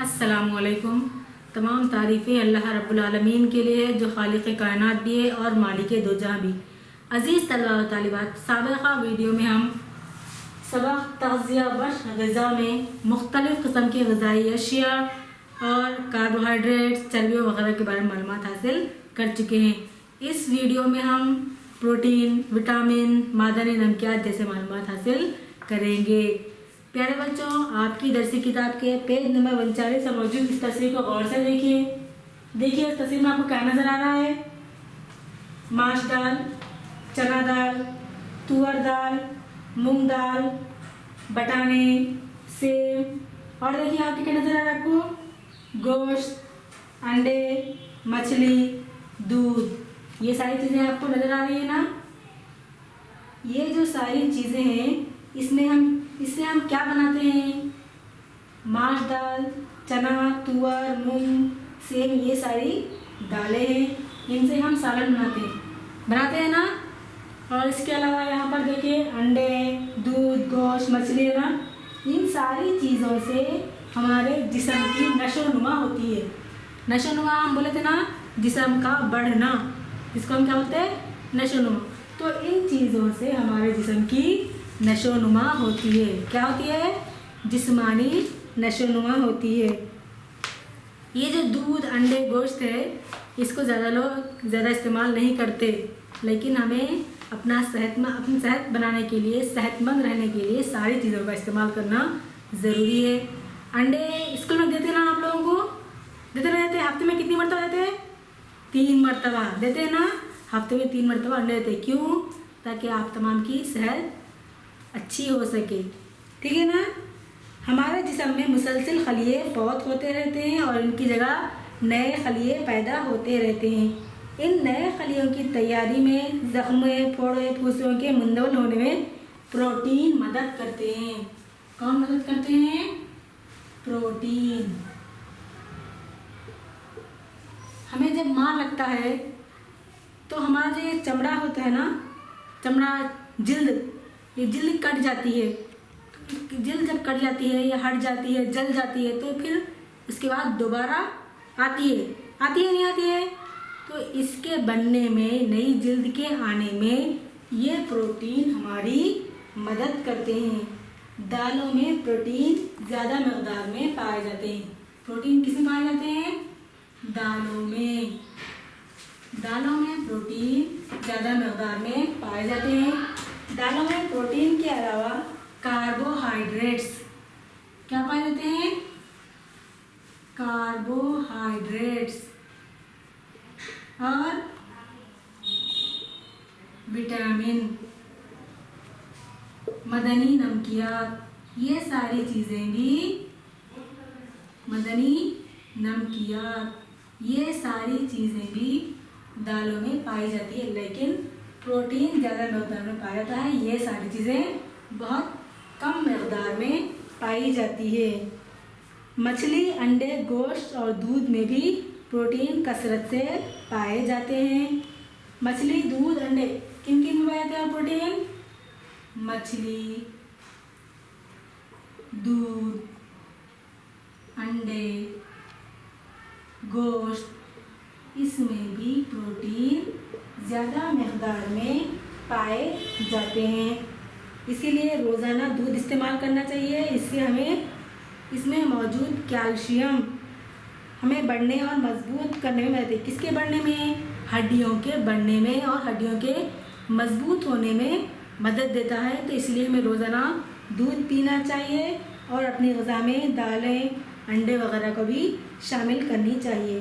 अस्सलामुअलैकुम। तमाम तारीफ़ें अल्लाह रब्बुल आलमीन के लिए जो खालिक़ कायनात भी है और मालिक दो जहां भी। अज़ीज़ तलबा व तालिबात, साबिक़ा वीडियो में हम सबक तग़ज़िया बख्श ग़िज़ा में मुख्तलिफ़ किस्म की ग़िज़ाई अशिया और कार्बोहाइड्रेट्स, चर्बियों वगैरह के बारे में मालूमात हासिल कर चुके हैं। इस वीडियो में हम प्रोटीन, विटामिन, मादनी नमकियात जैसे मालूमात हासिल करेंगे। प्यारे बच्चों, आपकी दरसी किताब के पेज नंबर 39 पर मौजूद इस तस्वीर को गौर से देखिए। देखिए इस तस्वीर में आपको क्या नज़र आ रहा है? माश दाल, चना दाल, तुअर दाल, मूंग दाल, बटाने, सेब और देखिए आपके क्या नज़र आ रहा है आपको? गोश्त, अंडे, मछली, दूध। ये सारी चीज़ें आपको नज़र आ रही है ना? ये जो सारी चीज़ें हैं इससे हम क्या बनाते हैं? माश दाल, चना, तुअर, मूंग, सेम ये सारी दालें हैं, इनसे हम सालन बनाते हैं ना। और इसके अलावा यहाँ पर देखिए अंडे, दूध, गोश्त, मछली है ना। इन सारी चीज़ों से हमारे जिस्म की नशोनुमा होती है। नशोनुमा हम बोले थे ना, जिस्म का बढ़ना, इसको हम क्या बोलते हैं? नशोनुमा। तो इन चीज़ों से हमारे जिस्म की नशोनुमा होती है। क्या होती है? जिस्मानी नशोनुमा होती है। ये जो दूध, अंडे, गोश्त है, इसको ज़्यादा लोग ज़्यादा इस्तेमाल नहीं करते, लेकिन हमें अपनी सेहत बनाने के लिए, सेहतमंद रहने के लिए सारी चीज़ों का इस्तेमाल करना ज़रूरी है। अंडे स्कूल में देते ना आप लोगों को? देते रहते हैं। हफ्ते में कितनी मरतबा देते हैं? 3 मरतबा देते हैं ना। हफ्ते में 3 मरतबा अंडे देते हैं। क्यों? ताकि आप तमाम की सेहत अच्छी हो सके। ठीक है ना। हमारे जिस्म में मुसलसल खलिए फौत होते रहते हैं और इनकी जगह नए खलिए पैदा होते रहते हैं। इन नए खलियों की तैयारी में ज़ख्म, फोड़े, फूसियों के मुंदवल होने में प्रोटीन मदद करते हैं। कौन मदद करते हैं? प्रोटीन। हमें जब मार लगता है तो हमारा जो ये चमड़ा होता है ना, चमड़ा, जिल्द, ये जिल्द कट जाती है। जिल्द जब कट जाती है या हट जाती है, जल जाती है, तो फिर इसके बाद दोबारा आती है नहीं आती है? तो इसके बनने में, नई जिल्द के आने में ये प्रोटीन हमारी मदद करते हैं। दालों में प्रोटीन ज़्यादा मकदार में पाए जाते हैं। प्रोटीन किसमें पाए जाते हैं? दालों में। दालों में प्रोटीन ज़्यादा मकदार में पाए जाते हैं। दालों में प्रोटीन के अलावा कार्बोहाइड्रेट्स क्या पाए जाते हैं? कार्बोहाइड्रेट्स और विटामिन, मदनी नमकियात, ये सारी चीज़ें भी मदनी नमकियात, ये सारी चीज़ें भी दालों में पाई जाती है, लेकिन प्रोटीन ज़्यादा मकदार में पाया जाता है। ये सारी चीज़ें बहुत कम मकदार में पाई जाती है। मछली, अंडे, गोश्त और दूध में भी प्रोटीन कसरत से पाए जाते हैं। मछली, दूध, अंडे, किन किन में पाए जाते हैं प्रोटीन? मछली, दूध, अंडे, गोश्त, इसमें भी प्रोटीन ज़्यादा मकदार में पाए जाते हैं। इसीलिए रोज़ाना दूध इस्तेमाल करना चाहिए। इससे हमें इसमें मौजूद कैल्शियम हमें बढ़ने और मजबूत करने में मदद है। किसके बढ़ने में? हड्डियों के बढ़ने में और हड्डियों के मजबूत होने में मदद देता है। तो इसलिए हमें रोज़ाना दूध पीना चाहिए और अपनी ग़िज़ा में दालें, अंडे वगैरह को भी शामिल करनी चाहिए।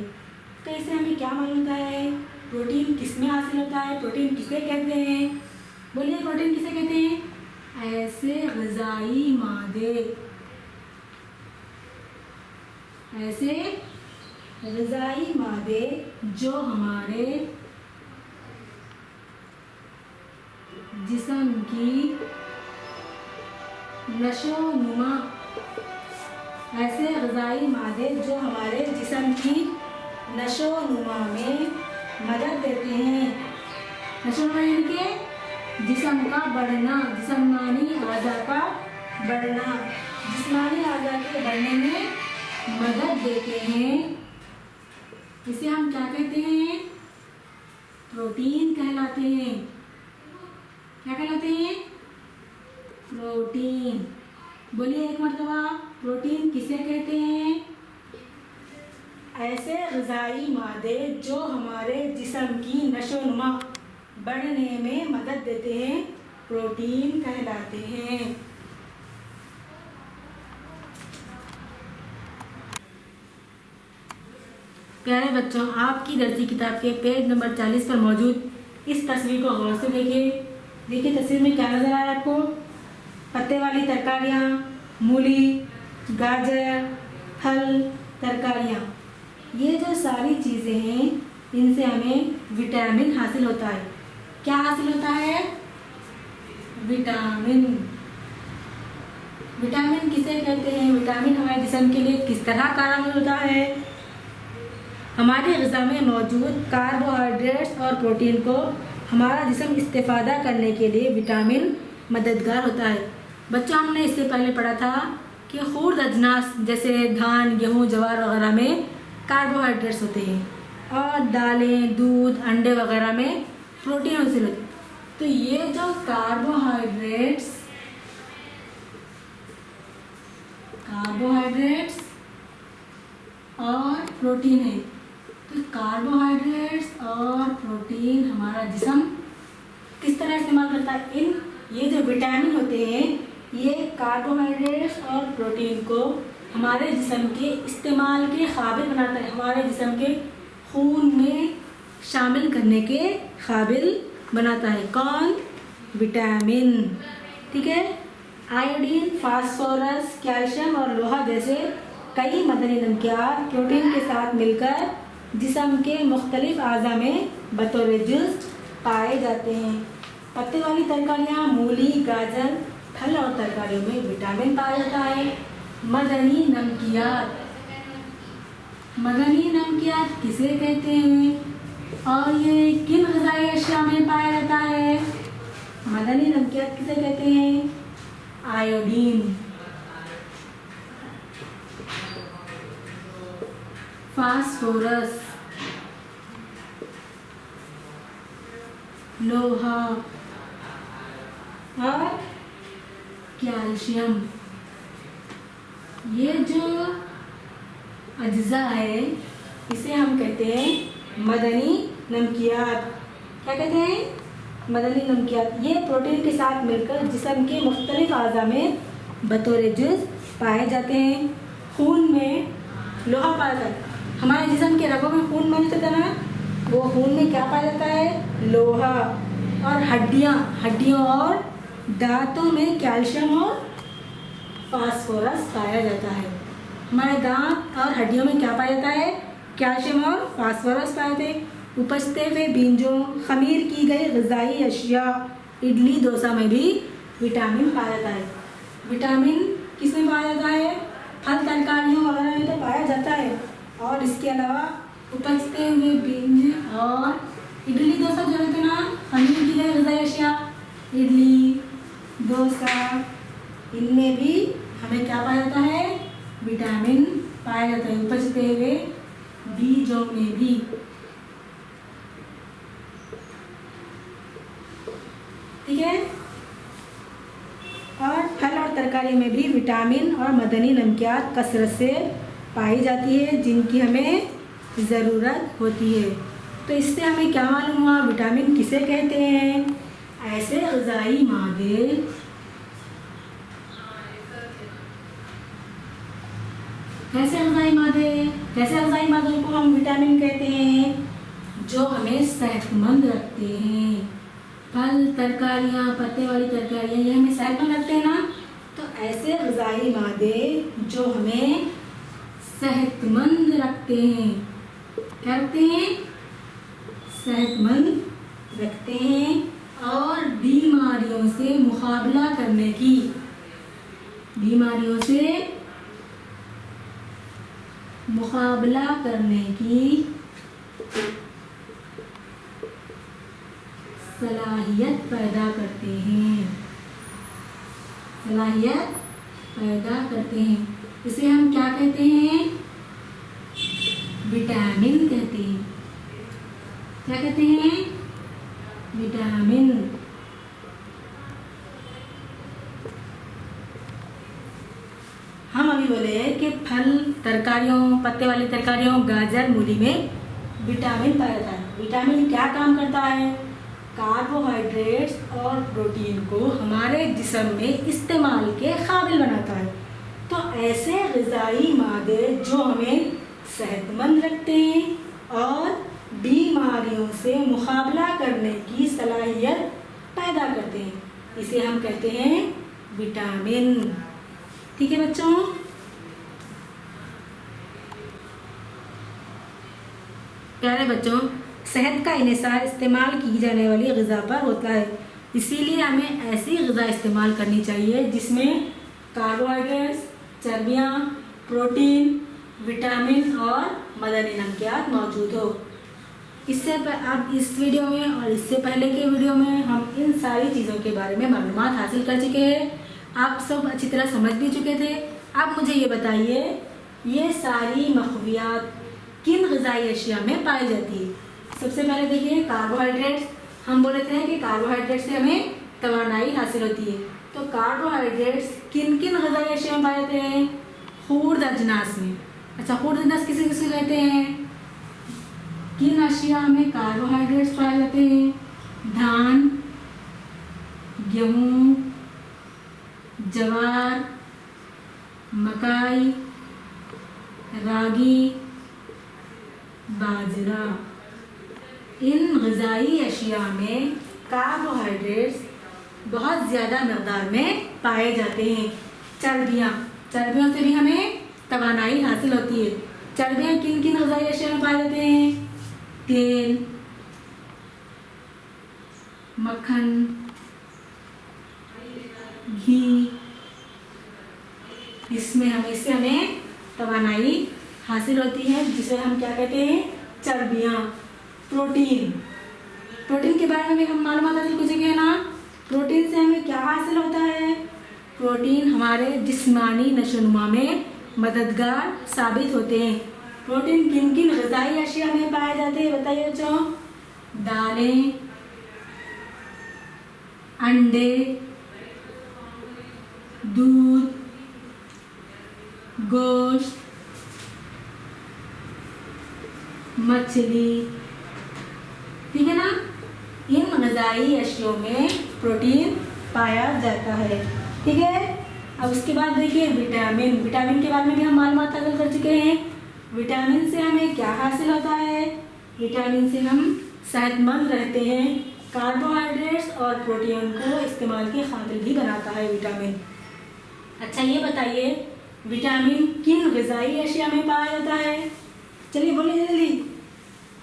तो इससे हमें क्या मालूम होता है? प्रोटीन किस में हासिल होता है? प्रोटीन किसे कहते हैं? बोलिए, प्रोटीन किसे कहते हैं? ऐसे ग़िज़ाई मादे जो हमारे जिस्म की नशोनुमा, ऐसे ग़िज़ाई मादे जो हमारे जिस्म की नशोनुमा में मदद देते हैं। नशोनुमा यानी कि जिस्म का बढ़ना, जिस्मानी आज़ा का बढ़ना, जिस्मानी आज़ा के बढ़ने में मदद देते हैं, इसे हम क्या कहते हैं? प्रोटीन कहलाते हैं। क्या कहलाते हैं? प्रोटीन। बोलिए एक मरतबा, प्रोटीन किसे कहते हैं? ऐसे ग़िज़ाई मादे जो हमारे जिस्म की नशोनुमा बढ़ने में मदद देते हैं, प्रोटीन कहलाते हैं। प्यारे बच्चों, आपकी दर्सी किताब के पेज नंबर 40 पर मौजूद इस तस्वीर को गौर से देखिए। देखिए तस्वीर में क्या नज़र आ रहा है आपको? पत्ते वाली तरकारियाँ, मूली, गाजर, फल, तरकारियाँ, ये जो सारी चीज़ें हैं इनसे हमें विटामिन हासिल होता है। क्या हासिल होता है? विटामिन। विटामिन किसे कहते हैं? विटामिन हमारे जिस्म के लिए किस तरह कारगर होता है? हमारे ग़िज़ा में मौजूद कार्बोहाइड्रेट्स और प्रोटीन को हमारा जिस्म इस्तेफ़ादा करने के लिए विटामिन मददगार होता है। बच्चों, हमने इससे पहले पढ़ा था कि खूर्द अजनास जैसे धान, गेहूँ, जवार वगैरह में कार्बोहाइड्रेट्स होते हैं और दालें, दूध, अंडे वगैरह में प्रोटीन हासिल होते हैं। तो ये जो कार्बोहाइड्रेट्स और प्रोटीन है, तो कार्बोहाइड्रेट्स और प्रोटीन हमारा जिस्म किस तरह इस्तेमाल करता है? ये जो विटामिन होते हैं ये कार्बोहाइड्रेट्स और प्रोटीन को हमारे जिस्म के इस्तेमाल के काबिल बनाता है, हमारे जिस्म के खून में शामिल करने के काबिल बनाता है। कौन? विटामिन। ठीक है। आयोडीन, फास्फोरस, कैल्शियम और लोहा जैसे कई मदनी नमकियात प्रोटीन के साथ मिलकर जिस्म के मुख्तलिफ अज़ा में बतौर जुज़ पाए जाते हैं। पत्ते वाली तरकारियाँ, मूली, गाजर, फल और तरकारियों में विटामिन पाया जाता है। मदनी नमकियात, मदनी नमकियात किसे कहते हैं और ये किन ग़िज़ाई अशिया में पाया जाता है? मदनी नमकियात किसे कहते हैं? आयोडीन, फास्फोरस, लोहा और कैल्शियम। ये जो अज्जा है इसे हम कहते हैं मदनी नमकियात। क्या कहते हैं? मदनी नमकियात। ये प्रोटीन के साथ मिलकर जिस्म के मुख्तलिफ अज़ा में बतौर जुज़ पाए जाते हैं। खून में लोहा पाया जाता है। हमारे जिस्म के रगों में खून मौजूद होता है ना, वो खून में क्या पाया जाता है? लोहा। और हड्डियों और दांतों में कैल्शियम और फास्फोरस पाया जाता है। हमारे दांत और हड्डियों में क्या पाया जाता है? कैल्शियम और फास्फोरस पाए जाते हैं। उपजते हुए बीजों, खमीर की गई ग़िज़ाई अशिया, इडली, डोसा में भी विटामिन पाया जाता है। विटामिन किस में पाया जाता है? फल, तरकारियों वगैरह में तो पाया जाता है। और इसके अलावा उपजते हुए बीज और इडली, डोसा जो रहते हैं ना, खमीर की गई ग़िज़ाई अशिया, इडली, डोसा, इनमें भी हमें क्या पाया जाता है? विटामिन पाया जाता है। उपजते हुए बीजों में भी। ठीक है। और फल और तरकारी में भी विटामिन और मदनी नमकियात कसरत से पाई जाती है जिनकी हमें ज़रूरत होती है। तो इससे हमें क्या मालूम हुआ? विटामिन किसे कहते हैं? ऐसे ग़िज़ाई मादे कैसे ग़िज़ाई मादों को हम विटामिन कहते हैं जो हमें सेहतमंद रखते हैं। फल, तरकारियाँ, पत्ते वाली तरकारियाँ ये हमें सेहतमंद रखते हैं ना, तो ऐसे ग़िज़ाई मादे जो हमें सेहतमंद रखते हैं, क्या रखते हैं? सेहतमंद रखते हैं और बीमारियों से मुकाबला करने की सलाहियत पैदा करते हैं। इसे हम क्या कहते हैं? विटामिन कहते हैं। क्या कहते हैं? विटामिन। हम अभी बोले कि फल, तरकारियों, पत्ते वाली तरकारियों, गाजर, मूली में विटामिन पाया जाता है। विटामिन क्या काम करता है? कार्बोहाइड्रेट्स और प्रोटीन को हमारे जिस्म में इस्तेमाल के काबिल बनाता है। तो ऐसे ग़िज़ाई मादे जो हमें सेहतमंद रखते हैं और बीमारियों से मुकाबला करने की सलाहियत पैदा करते हैं, इसे हम कहते हैं विटामिन। ठीक है बच्चों? प्यारे बच्चों, सेहत का इन्हिसार इस्तेमाल की जाने वाली ग़िज़ा पर होता है, इसीलिए हमें ऐसी ग़िज़ा इस्तेमाल करनी चाहिए जिसमें कार्बोहाइड्रेट्स, चर्बियाँ, प्रोटीन, विटामिन और मदनी नमकियात मौजूद हो। अब इस वीडियो में और इससे पहले के वीडियो में हम इन सारी चीज़ों के बारे में मालूमात हासिल कर चुके हैं। आप सब अच्छी तरह समझ भी चुके थे। अब मुझे ये बताइए, ये सारी मखवियात किन ग़िज़ाई अशिया में पाई जाती है? सबसे पहले देखिए कार्बोहाइड्रेट्स। हम बोले थे कि कार्बोहाइड्रेट से हमें तवानाई हासिल होती है। तो कार्बोहाइड्रेट्स किन किन ग़िज़ाई अशिया में पाए जाते हैं? खुर्द अजनास में। अच्छा, खुर्द अजनास किसे किसे कहते हैं? किन अशिया में कार्बोहाइड्रेट्स पाए जाते हैं? धान, गेहूँ, जवार, मकाई, रागी, बाजरा। इन ग़िज़ाई अशिया में कार्बोहाइड्रेट्स बहुत ज़्यादा मकदार में पाए जाते हैं। चर्बियों से भी हमें तवानाई हासिल होती है। चर्बियाँ किन किन ग़िज़ाई अशिया में पाए जाते हैं? तेल, मक्खन, घी, इससे हमें तवानाई हासिल होती है, जिसे हम क्या कहते हैं? चर्बियाँ। प्रोटीन के बारे में भी हम मालूमात हासिल कर चुके हैं ना। प्रोटीन से हमें क्या हासिल होता है? प्रोटीन हमारे जिस्मानी नशोनुमा में मददगार साबित होते हैं। प्रोटीन किन किन ग़िज़ाई अशिया में पाए जाते हैं बताइए बच्चों? दालें, अंडे, दूध, गोश्त, मछली। ठीक है ना? इन ग़िज़ाई अशियों में प्रोटीन पाया जाता है। ठीक है? अब उसके बाद देखिए विटामिन के बारे में भी हम मालूमात हासिल कर चुके हैं। विटामिन से हमें क्या हासिल होता है? विटामिन से हम सेहतमंद रहते हैं। कार्बोहाइड्रेट्स और प्रोटीन को इस्तेमाल के काबिल भी बनाता है विटामिन। अच्छा, ये बताइए विटामिन किन ग़िज़ाई अशिया में पाया जाता है? चलिए बोलिए जल्दी।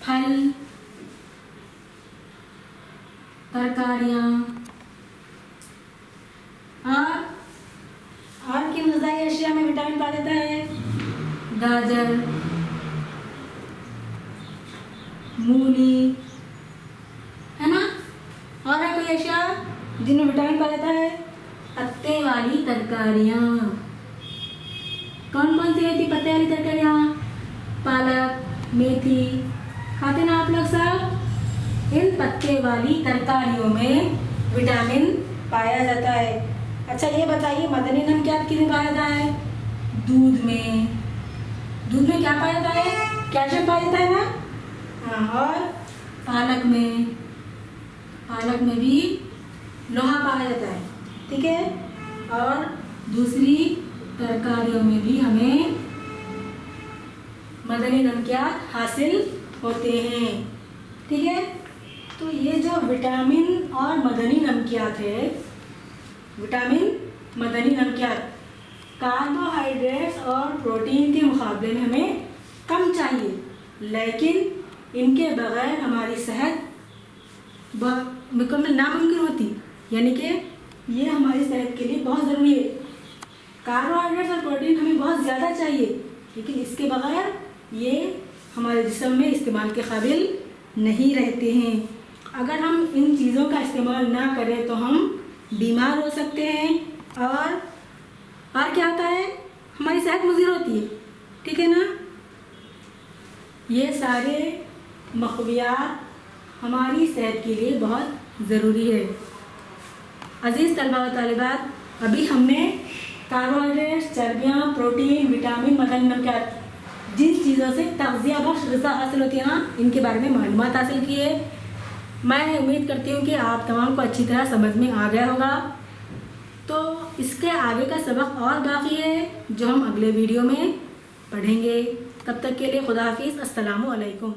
फल, तरकारियाँ और किन ग़िज़ाई अशिया में विटामिन पाया जाता है? गाजर, मूली, है ना? और है कोई अशिया जिनमें विटामिन पाया जाता है? पत्ते वाली तरकारियाँ। कौन कौन सी रहती पत्ते वाली तरकारियाँ? पालक, मेथी, खाते ना आप लोग सब? इन पत्ते वाली तरकारियों में विटामिन पाया जाता है। अच्छा, ये बताइए मदनी नमकियात किसमें पाया जाता है? दूध में क्या पाया जाता है? कैल्शियम पाया जाता है ना? हाँ, और पालक में भी लोहा पाया जाता है। ठीक है? और दूसरी तरकारियों में भी हमें मदनी नमकियात हासिल होते हैं। ठीक है? तो ये जो विटामिन और मदनी नमकियात है, मदनी नमकियात कार्बोहाइड्रेट्स और प्रोटीन के मुकाबले में हमें कम चाहिए, लेकिन इनके बगैर हमारी सेहत मुकम्मल नामुमकिन होती। यानी कि ये हमारी सेहत के लिए बहुत ज़रूरी है। कार्बोहाइड्रेट्स और प्रोटीन हमें बहुत ज़्यादा चाहिए, लेकिन इसके बगैर ये हमारे जिस्म में इस्तेमाल के काबिल नहीं रहते हैं। अगर हम इन चीज़ों का इस्तेमाल ना करें तो हम बीमार हो सकते हैं और क्या होता है? हमारी सेहत मुज़र होती है, ठीक है ना। ये सारे मक़वियात हमारी सेहत के लिए बहुत ज़रूरी है। अज़ीज़ तलबा व तालिबात, अभी हमने कार्बोहाइड्रेट, चर्बियाँ, प्रोटीन, विटामिन, मदनी नमकियात, जिन चीज़ों से तग़ज़िया बख्श ग़िज़ा हासिल होती है ना, इनके बारे में मालूमात हासिल की है। मैं उम्मीद करती हूँ कि आप तमाम को अच्छी तरह समझ में आ गया होगा। तो इसके आगे का सबक और बाकी है जो हम अगले वीडियो में पढ़ेंगे। तब तक के लिए खुदा हाफिज़, अस्सलामु अलैकुम।